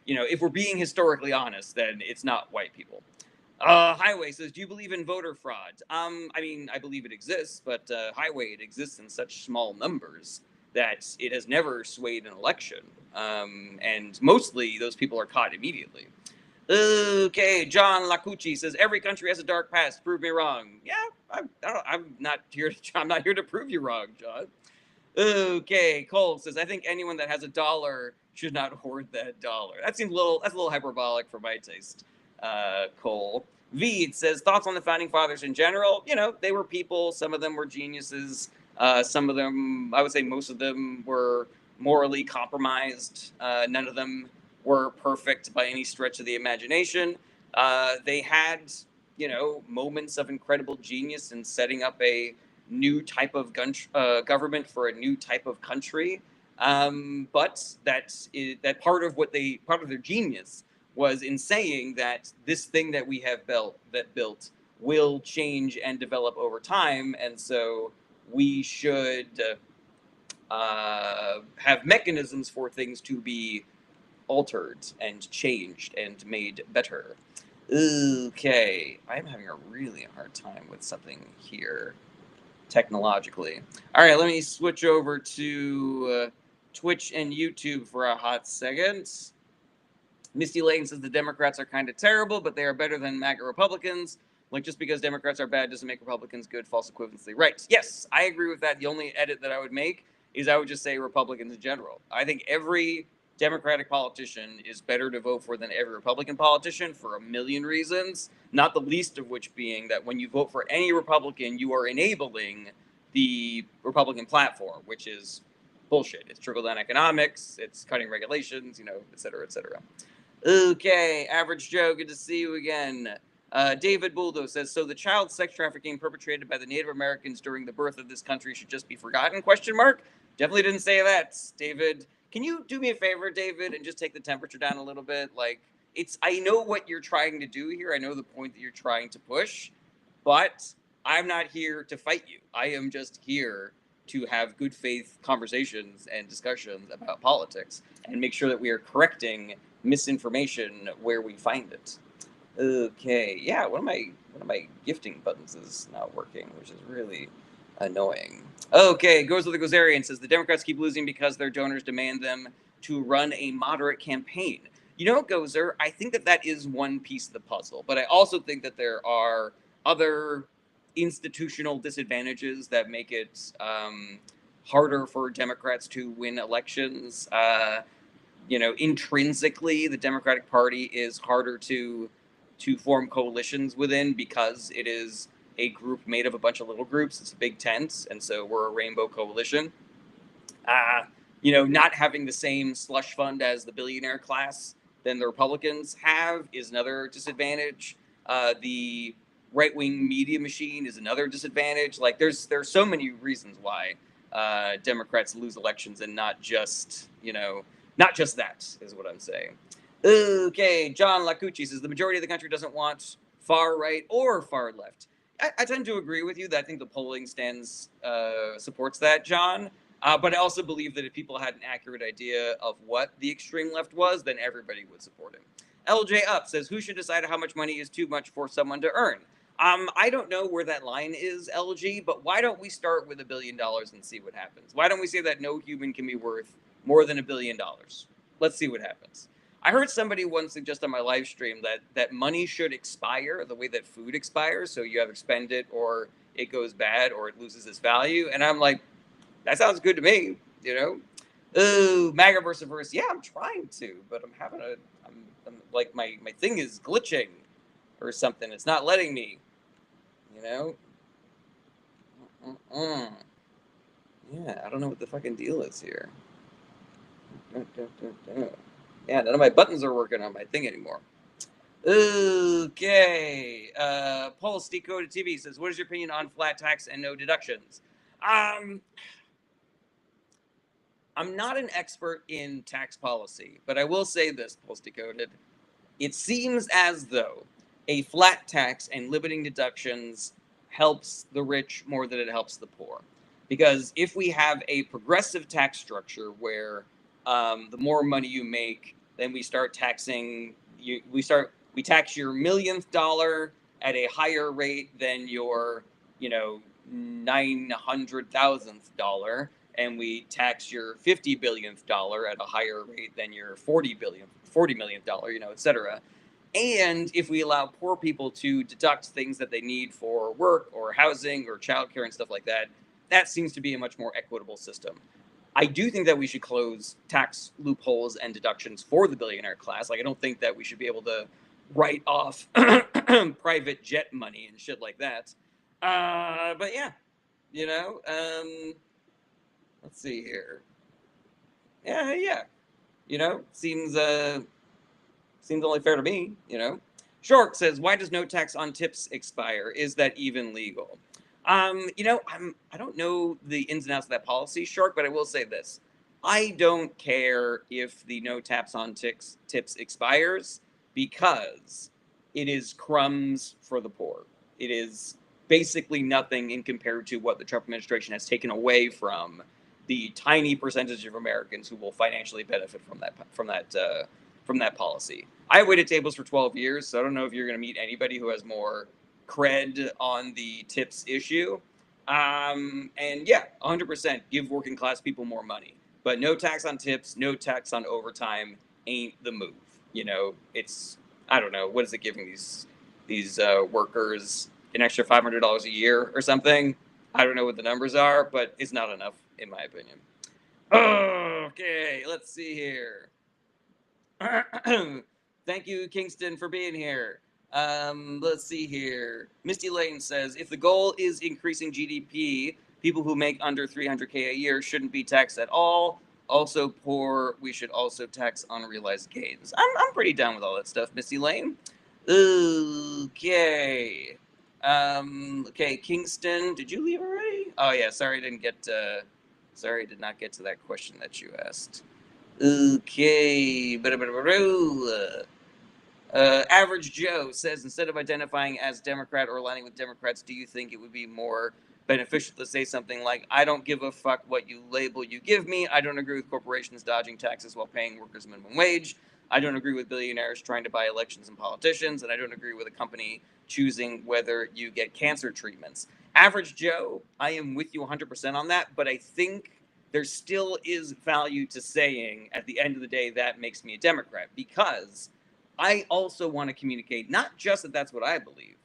if we're being historically honest, then it's not white people. Highway says, do you believe in voter fraud? I mean, I believe it exists, but Highway, it exists in such small numbers that it has never swayed an election. And mostly those people are caught immediately. Okay, John Lacucci says every country has a dark past. Prove me wrong. Yeah, I'm not here to prove you wrong, John. Okay, Cole says I think anyone that has a dollar should not hoard that dollar. That's a little hyperbolic for my taste. Cole. Veed says thoughts on the founding fathers in general. They were people. Some of them were geniuses. Some of them, I would say, most of them were morally compromised. None of them were perfect by any stretch of the imagination. They had, moments of incredible genius in setting up a new type of government for a new type of country. But that part of their genius was in saying that this thing that we have built will change and develop over time, and so we should have mechanisms for things to be altered and changed and made better. Okay, I'm having a really hard time with something here technologically. All right, let me switch over to Twitch and YouTube for a hot second. Misty Lane says the Democrats are kind of terrible, but they are better than MAGA Republicans. Like, just because Democrats are bad doesn't make Republicans good. False equivalency. Right. Yes, I agree with that. The only edit that I would make is I would just say Republicans in general. I think every Democratic politician is better to vote for than every Republican politician for a million reasons, not the least of which being that when you vote for any Republican, you are enabling the Republican platform, which is bullshit. It's trickle down economics, it's cutting regulations, et cetera, et cetera. Okay, Average Joe, good to see you again. David Buldo says, so the child sex trafficking perpetrated by the Native Americans during the birth of this country should just be forgotten, question mark? Definitely didn't say that, David. Can you do me a favor, David, and just take the temperature down a little bit? Like, I know what you're trying to do here. I know the point that you're trying to push, but I'm not here to fight you. I am just here to have good faith conversations and discussions about politics and make sure that we are correcting misinformation where we find it. Okay, yeah, one of my gifting buttons is not working, which is really annoying. Okay, goes with the Gozerian says the Democrats keep losing because their donors demand them to run a moderate campaign. Gozer, I think that is one piece of the puzzle, but I also think that there are other institutional disadvantages that make it harder for Democrats to win elections. Intrinsically, the Democratic Party is harder to form coalitions within because it is a group made of a bunch of little groups. It's a big tent, and so we're a rainbow coalition. Not having the same slush fund as the billionaire class than the Republicans have is another disadvantage. The right-wing media machine is another disadvantage. Like, there's so many reasons why Democrats lose elections, and not just that is what I'm saying. Okay, John Lacucci says the majority of the country doesn't want far right or far left. I tend to agree with you. That I think the polling stands supports that, John. But I also believe that if people had an accurate idea of what the extreme left was, then everybody would support him. LJ Up says, who should decide how much money is too much for someone to earn? I don't know where that line is, LG, but why don't we start with $1 billion and see what happens? Why don't we say that no human can be worth more than $1 billion? Let's see what happens. I heard somebody once suggest on my live stream that money should expire the way that food expires. So you have expended, or it goes bad, or it loses its value. And I'm like, that sounds good to me, Oh, MAGA verse. Yeah, I'm trying to, but I'm like, my thing is glitching or something. It's not letting me, Yeah, I don't know what the fucking deal is here. Yeah, none of my buttons are working on my thing anymore. Okay. Pulse Decoded TV says, what is your opinion on flat tax and no deductions? I'm not an expert in tax policy, but I will say this, Pulse Decoded. It seems as though a flat tax and limiting deductions helps the rich more than it helps the poor. Because if we have a progressive tax structure where the more money you make, then we start taxing you. We tax your millionth dollar at a higher rate than your 900,000th dollar, and we tax your 50 billionth dollar at a higher rate than your 40 millionth dollar, et cetera. And if we allow poor people to deduct things that they need for work or housing or childcare and stuff like that, that seems to be a much more equitable system. I do think that we should close tax loopholes and deductions for the billionaire class. Like, I don't think that we should be able to write off private jet money and shit like that. But yeah, let's see here. Yeah. Seems only fair to me, Shark says, why does no tax on tips expire? Is that even legal? I don't know the ins and outs of that policy, Shark, but I will say this. I don't care if the no tax on tips expires, because it is crumbs for the poor. It is basically nothing in compared to what the Trump administration has taken away from the tiny percentage of Americans who will financially benefit from that policy. I waited tables for 12 years, so I don't know if you're going to meet anybody who has more cred on the tips issue. And yeah, 100% give working class people more money. But no tax on tips, no tax on overtime ain't the move. It's, I don't know, what is it giving these workers an extra $500 a year or something? I don't know what the numbers are, but it's not enough, in my opinion. Okay, let's see here. Thank you, Kingston, for being here. Let's see here. Misty Lane says, if the goal is increasing GDP, people who make under 300K a year shouldn't be taxed at all. Also, poor, we should also tax unrealized gains. I'm pretty down with all that stuff, Misty Lane. Okay. Okay, Kingston, did you leave already? Oh yeah, sorry I didn't get. Sorry, I did not get to that question that you asked. Okay. Average Joe says, instead of identifying as Democrat or aligning with Democrats, do you think it would be more beneficial to say something like, I don't give a fuck what you label you give me. I don't agree with corporations dodging taxes while paying workers minimum wage. I don't agree with billionaires trying to buy elections and politicians. And I don't agree with a company choosing whether you get cancer treatments. Average Joe, I am with you 100% on that. But I think there still is value to saying at the end of the day, that makes me a Democrat, because I also want to communicate not just that that's what I believe,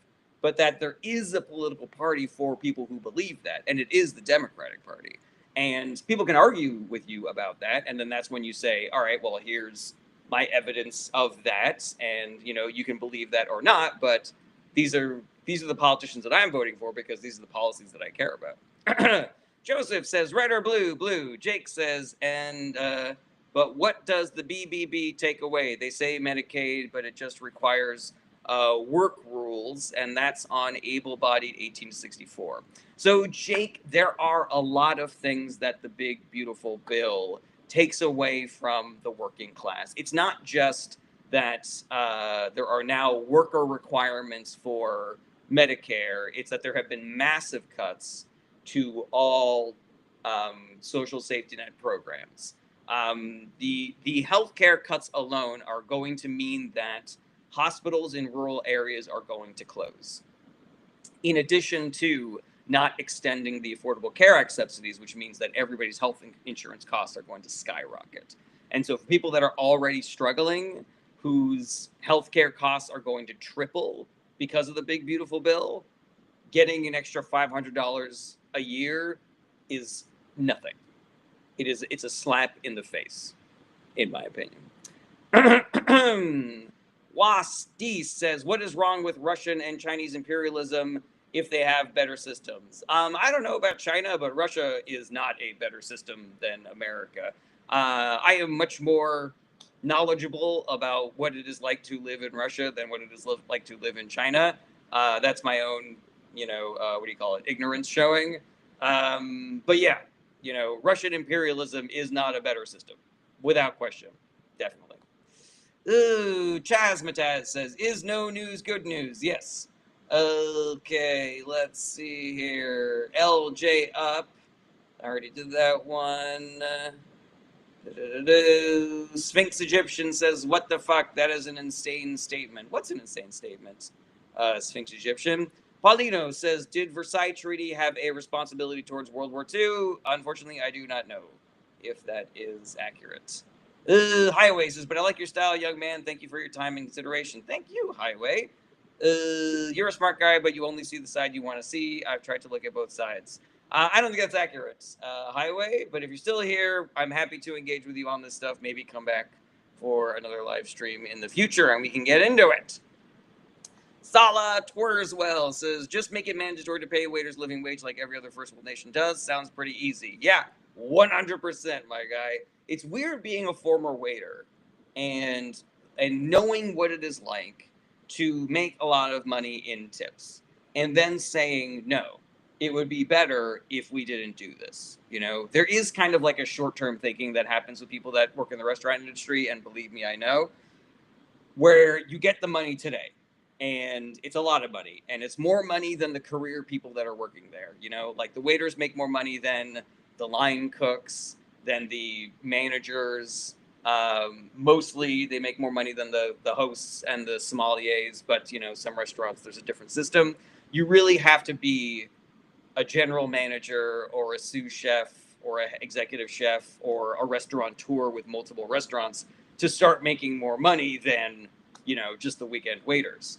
but that there is a political party for people who believe that, and it is the Democratic Party. And people can argue with you about that, and then that's when you say, all right, well, here's my evidence of that, and you can believe that or not, but these are the politicians that I'm voting for because these are the policies that I care about. Joseph says, red or blue? Blue. Jake says, but what does the BBB take away? They say Medicaid, but it just requires work rules, and that's on able-bodied 18 to 64. So, Jake, there are a lot of things that the big, beautiful bill takes away from the working class. It's not just that there are now worker requirements for Medicare. It's that there have been massive cuts to all social safety net programs. The healthcare cuts alone are going to mean that hospitals in rural areas are going to close. In addition to not extending the Affordable Care Act subsidies, which means that everybody's health insurance costs are going to skyrocket. And so for people that are already struggling, whose healthcare costs are going to triple because of the big, beautiful bill, getting an extra $500 a year is nothing. It's a slap in the face, in my opinion. Wasty says, what is wrong with Russian and Chinese imperialism if they have better systems? I don't know about China, but Russia is not a better system than America. I am much more knowledgeable about what it is like to live in Russia than what it is like to live in China. That's my own, ignorance showing. But yeah, Russian imperialism is not a better system, without question, definitely. Ooh, Chasmataz says, is no news good news? Yes. Okay, let's see here. LJ up. I already did that one. Sphinx Egyptian says, what the fuck? That is an insane statement. What's an insane statement? Sphinx Egyptian. Paulino says, did Versailles Treaty have a responsibility towards World War II? Unfortunately, I do not know if that is accurate. Highway says, but I like your style, young man. Thank you for your time and consideration. Thank you, Highway. You're a smart guy, but you only see the side you want to see. I've tried to look at both sides. I don't think that's accurate, Highway, but if you're still here, I'm happy to engage with you on this stuff. Maybe come back for another live stream in the future and we can get into it. Sala Twirswell says, just make it mandatory to pay waiters living wage like every other first world nation does. Sounds pretty easy. Yeah, 100%, my guy. It's weird being a former waiter and knowing what it is like to make a lot of money in tips and then saying, no, it would be better if we didn't do this. There is kind of like a short-term thinking that happens with people that work in the restaurant industry, and believe me, I know, where you get the money today. And it's a lot of money, and it's more money than the career people that are working there. Like the waiters make more money than the line cooks, than the managers. Mostly they make more money than the hosts and the sommeliers, but some restaurants, there's a different system. You really have to be a general manager or a sous chef or an executive chef or a restaurateur with multiple restaurants to start making more money than, just the weekend waiters.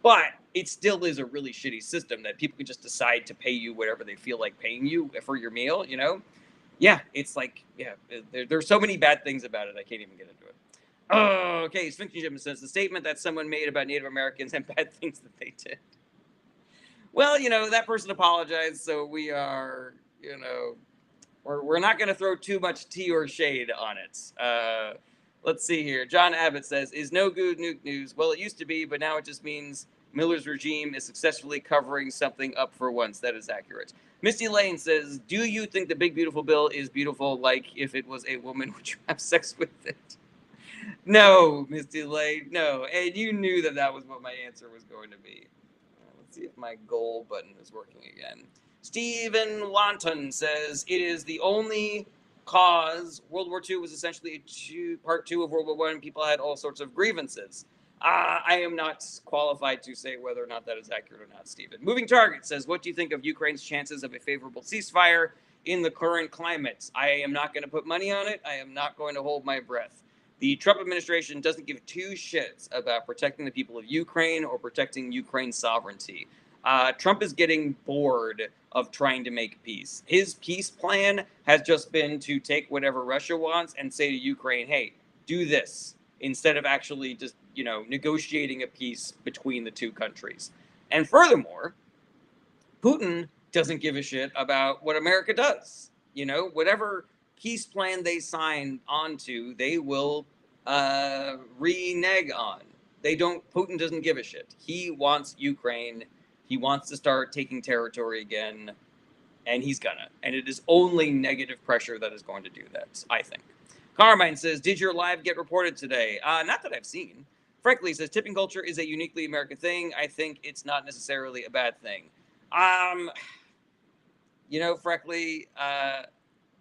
But it still is a really shitty system that people can just decide to pay you whatever they feel like paying you for your meal, Yeah, it's like, there's so many bad things about it, I can't even get into it. Oh, okay. Sphinx Jim says the statement that someone made about Native Americans and bad things that they did. Well, that person apologized, so we are, we're not going to throw too much tea or shade on it. Let's see here. John Abbott says, is no good nuke news? Well, it used to be, but now it just means Miller's regime is successfully covering something up for once. That is accurate. Misty Lane says, do you think the big beautiful bill is beautiful? Like if it was a woman, would you have sex with it? No, Misty Lane, no. And you knew that was what my answer was going to be. Let's see if my goal button is working again. Stephen Wanton says it is the only cause. World War II was essentially part two of World War I. People had all sorts of grievances. I am not qualified to say whether or not that is accurate or not, Stephen. Moving Target says, what do you think of Ukraine's chances of a favorable ceasefire in the current climate? I am not going to put money on it. I am not going to hold my breath. The Trump administration doesn't give two shits about protecting the people of Ukraine or protecting Ukraine's sovereignty. Trump is getting bored of trying to make peace. His peace plan has just been to take whatever Russia wants and say to Ukraine, hey, do this, instead of actually just, negotiating a peace between the two countries. And furthermore, Putin doesn't give a shit about what America does. Whatever peace plan they sign onto, they will renege on. Putin doesn't give a shit. He wants Ukraine. He wants to start taking territory again, and he's gonna. And it is only negative pressure that is going to do that, I think. Carmine says, did your live get reported today? Not that I've seen. Frankly, says, tipping culture is a uniquely American thing. I think it's not necessarily a bad thing. Frankly,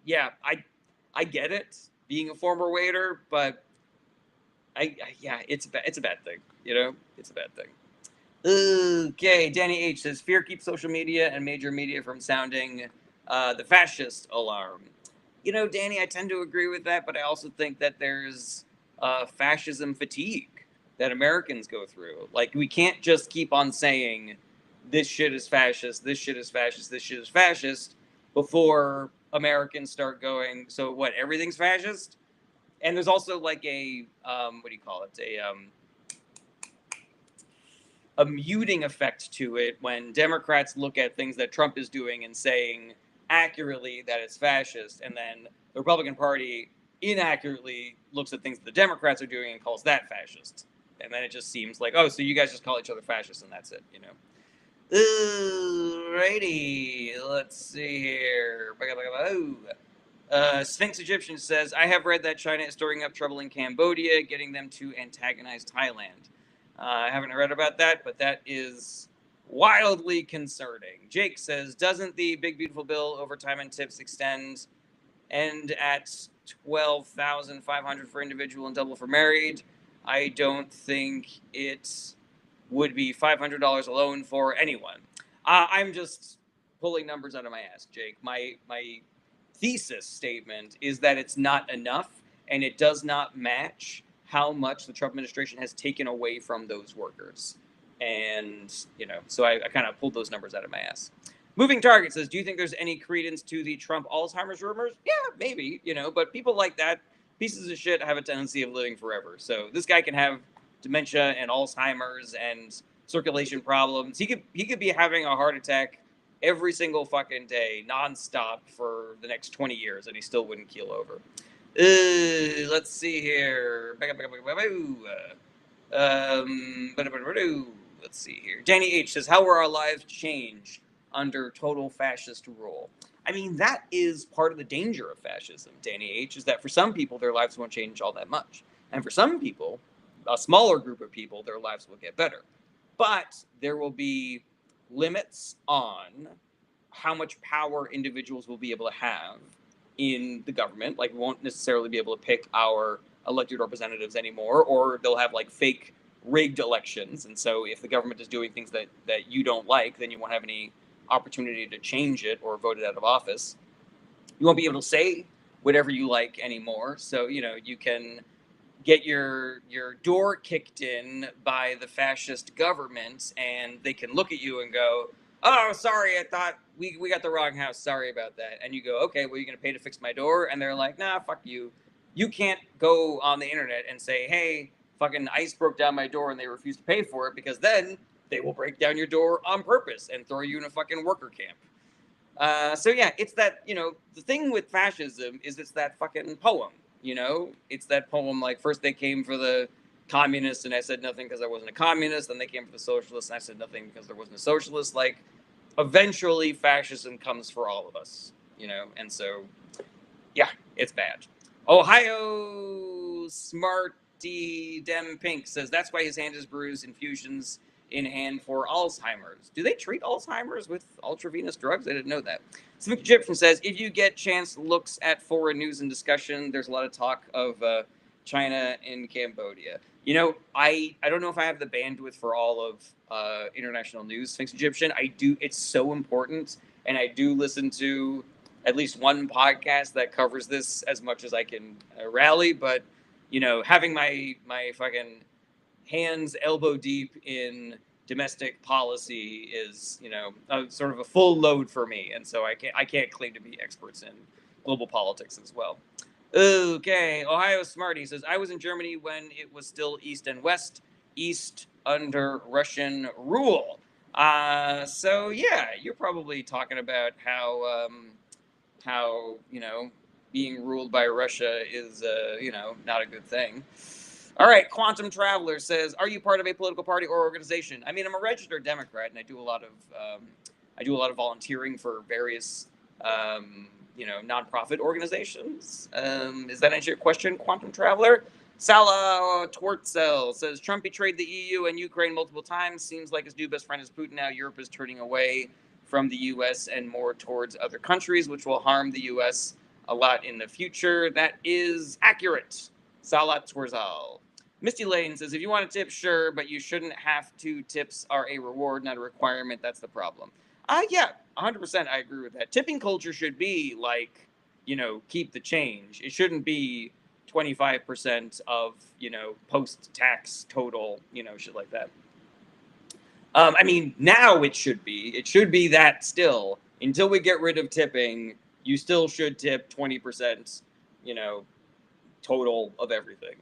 yeah, I get it, being a former waiter, but yeah, it's a bad thing. It's a bad thing. Okay, Danny H says, fear keeps social media and major media from sounding the fascist alarm. Danny, I tend to agree with that, but I also think that there's fascism fatigue that Americans go through. Like, we can't just keep on saying this shit is fascist, this shit is fascist, this shit is fascist, before Americans start going, so what, everything's fascist? And there's also like a, what do you call it? A muting effect to it when Democrats look at things that Trump is doing and saying accurately that it's fascist, and then the Republican Party inaccurately looks at things that the Democrats are doing and calls that fascist. And then it just seems like, oh, so you guys just call each other fascists and that's it, Alrighty, let's see here. Sphinx Egyptian says, I have read that China is stirring up trouble in Cambodia, getting them to antagonize Thailand. I haven't read about that, but that is wildly concerning. Jake says, doesn't the big beautiful bill overtime and tips extend end at $12,500 for individual and double for married? I don't think it would be $500 alone for anyone. I'm just pulling numbers out of my ass, Jake. My thesis statement is that it's not enough, and it does not match how much the Trump administration has taken away from those workers. And, so I kind of pulled those numbers out of my ass. Moving Target says, do you think there's any credence to the Trump Alzheimer's rumors? Yeah, maybe, but people like that, pieces of shit, have a tendency of living forever. So this guy can have dementia and Alzheimer's and circulation problems. He could be having a heart attack every single fucking day, nonstop, for the next 20 years, and he still wouldn't keel over. Let's see here. Let's see here. Danny H says, how will our lives change under total fascist rule? I mean, that is part of the danger of fascism, Danny H, is that for some people, their lives won't change all that much. And for some people, a smaller group of people, their lives will get better. But there will be limits on how much power individuals will be able to have in the government. Like, we won't necessarily be able to pick our elected representatives anymore, or they'll have like fake rigged elections. And so if the government is doing things that you don't like, then you won't have any opportunity to change it or vote it out of office. You won't be able to say whatever you like anymore. So, you can get your door kicked in by the fascist government, and they can look at you and go, oh, sorry, I thought we got the wrong house. Sorry about that. And you go, okay, well, you're going to pay to fix my door? And they're like, nah, fuck you. You can't go on the internet and say, hey, fucking ICE broke down my door and they refuse to pay for it, because then they will break down your door on purpose and throw you in a fucking worker camp. So yeah, it's that, the thing with fascism is it's that fucking poem, it's that poem, like, first they came for the communists and I said nothing because I wasn't a communist, then they came for the socialists and I said nothing because there wasn't a socialist. Like, eventually fascism comes for all of us, and so, yeah, it's bad. Ohio Smarty Dem Pink says that's why his hand is bruised, infusions in hand for Alzheimer's. Do they treat Alzheimer's with ultravenous drugs? I didn't know that. Smick Egyptian says, if you get chance looks at foreign news and discussion, there's a lot of talk of China and Cambodia. I don't know if I have the bandwidth for all of international news, Sphinx Egyptian. I do. It's so important, and I do listen to at least one podcast that covers this as much as I can rally. But having my fucking hands elbow deep in domestic policy is sort of a full load for me, and so I can't claim to be experts in global politics as well. Okay, Ohio Smarty says, I was in Germany when it was still East and West, East under Russian rule. So yeah, you're probably talking about how being ruled by Russia is not a good thing. All right, Quantum Traveler says, are you part of a political party or organization? I mean, I'm a registered Democrat, and I do a lot of volunteering for various nonprofit organizations. Is that answer your question, Quantum Traveler? Salah Twertzel says, Trump betrayed the EU and Ukraine multiple times. Seems like his new best friend is Putin now. Europe is turning away from the U.S. and more towards other countries, which will harm the U.S. a lot in the future. That is accurate. Salah Twertzel. Misty Lane says, if you want a tip, sure, but you shouldn't have to. Tips are a reward, not a requirement. That's the problem. Yeah, 100%. I agree with that. Tipping culture should be like, keep the change. It shouldn't be 25% of, post-tax total, shit like that. I mean, now it should be that still. Until we get rid of tipping, you still should tip 20%, total of everything,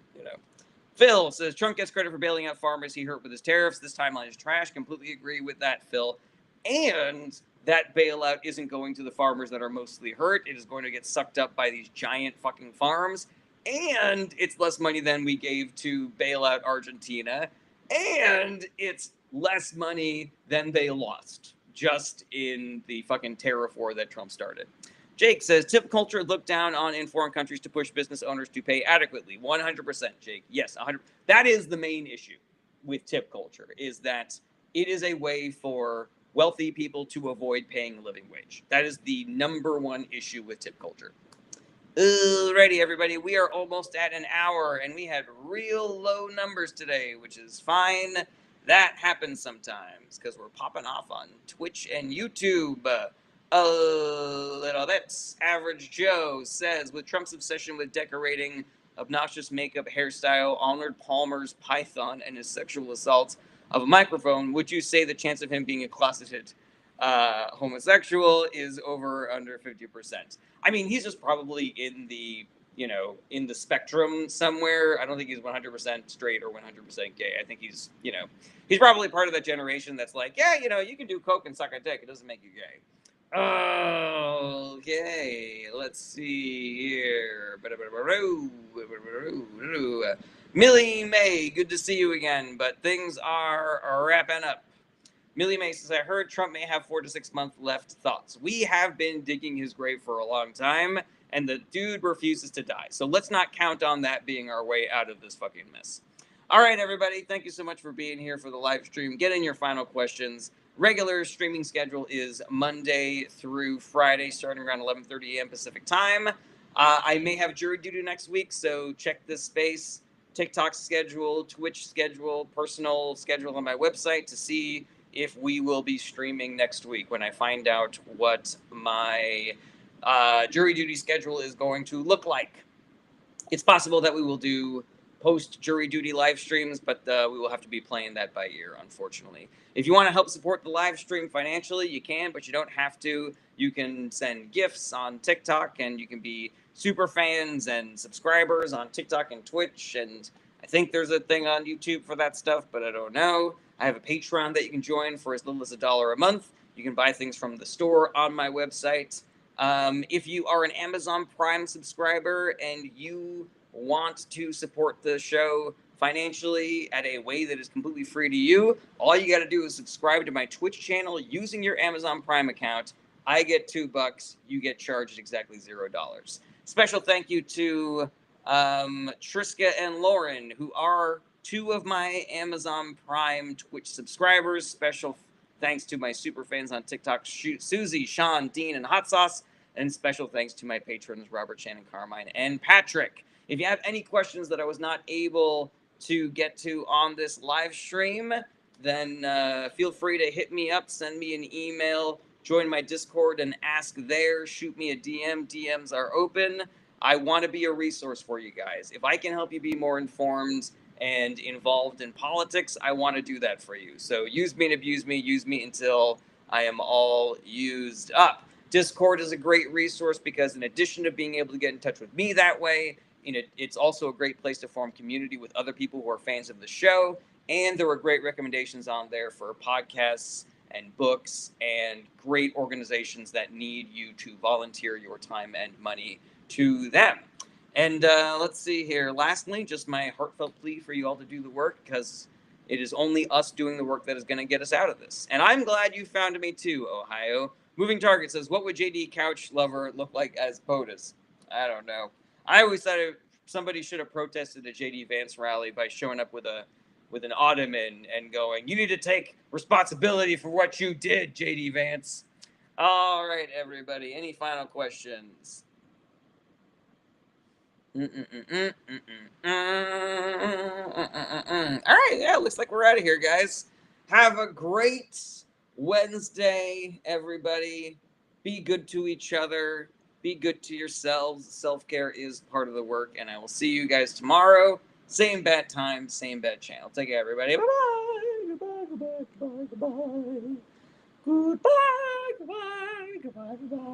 Phil says, Trump gets credit for bailing out farmers he hurt with his tariffs. This timeline is trash. Completely agree with that, Phil. And that bailout isn't going to the farmers that are mostly hurt. It is going to get sucked up by these giant fucking farms. And it's less money than we gave to bail out Argentina. And it's less money than they lost just in the fucking tariff war that Trump started. Jake says, tip culture looked down on in foreign countries to push business owners to pay adequately. 100%, Jake. Yes, 100%. That is the main issue with tip culture, is that it is a way for wealthy people to avoid paying a living wage. That is the number one issue with tip culture. Alrighty, everybody. We are almost at an hour, and we had real low numbers today, which is fine. That happens sometimes because we're popping off on Twitch and YouTube. Little bit. Average Joe says, with Trump's obsession with decorating, obnoxious makeup, hairstyle, Arnold Palmer's python, and his sexual assaults of a microphone, would you say the chance of him being a closeted homosexual is over or under 50%? I mean, he's just probably in the spectrum somewhere. I don't think he's 100% straight or 100% gay. I think he's probably part of that generation that's like, yeah, you can do coke and suck a dick. It doesn't make you gay. Okay, let's see here. Millie May, good to see you again, but things are wrapping up. Millie May says, I heard Trump may have 4 to 6 months left. Thoughts? We have been digging his grave for a long time, and the dude refuses to die. So let's not count on that being our way out of this fucking mess. All right, everybody, thank you so much for being here for the live stream. Get in your final questions. Regular streaming schedule is Monday through Friday, starting around 11:30 a.m. Pacific time. I may have jury duty next week, so check this space. TikTok schedule, Twitch schedule, personal schedule on my website to see if we will be streaming next week when I find out what my jury duty schedule is going to look like. It's possible that we will do post-jury duty live streams, but we will have to be playing that by ear, unfortunately. If you want to help support the live stream financially, you can, but you don't have to. You can send gifts on TikTok, and you can be super fans and subscribers on TikTok and Twitch, and I think there's a thing on YouTube for that stuff, but I don't know. I have a Patreon that you can join for as little as $1 a month. You can buy things from the store on my website. If you are an Amazon Prime subscriber and you want to support the show financially at a way that is completely free to you, all you got to do is subscribe to my Twitch channel using your Amazon Prime account. I get $2, you get charged exactly $0. Special thank you to Triska and Lauren, who are two of my Amazon Prime Twitch subscribers. Special thanks to my super fans on TikTok, Susie, Sean, Dean, and Hot Sauce. And special thanks to my patrons, Robert, Shannon, Carmine, and Patrick. If you have any questions that I was not able to get to on this live stream, then feel free to hit me up, send me an email, join my Discord and ask there, shoot me a DM. DMs are open. I want to be a resource for you guys. If I can help you be more informed and involved in politics, I want to do that for you. So use me and abuse me, use me until I am all used up. Discord is a great resource because in addition to being able to get in touch with me that way, it's also a great place to form community with other people who are fans of the show. And there are great recommendations on there for podcasts and books and great organizations that need you to volunteer your time and money to them. And let's see here. Lastly, just my heartfelt plea for you all to do the work, because it is only us doing the work that is going to get us out of this. And I'm glad you found me too, Ohio. Moving Target says, what would JD Couch Lover look like as POTUS? I don't know. I always thought somebody should have protested a JD Vance rally by showing up with an ottoman and going, you need to take responsibility for what you did, JD Vance. All right, everybody. Any final questions? All right, yeah, looks like we're out of here, guys. Have a great Wednesday, everybody. Be good to each other. Be good to yourselves. Self-care is part of the work, and I will see you guys tomorrow. Same bad time, same bad channel. Take care, everybody. Bye-bye. Goodbye, goodbye, goodbye, goodbye. Goodbye, goodbye, goodbye, goodbye.